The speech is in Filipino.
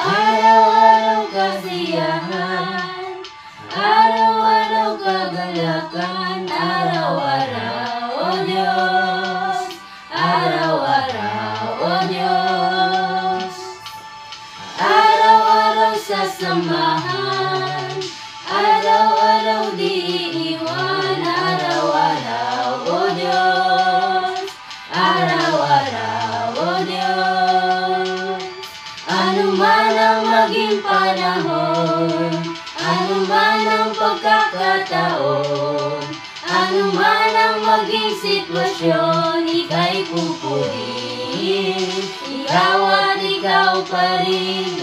Araw-araw kasiyahan, araw-araw kagalakan, araw-araw, O Diyos, araw-araw, O Diyos. Araw-araw sasamahan, araw-araw di iiwan, araw-araw, O Diyos, araw-araw, O Diyos. Ano man ang maging panahon, ano man ang pagkakataon, ano man ang maging sitwasyon, ika'y pupurihin, ikaw at ikaw pa rin,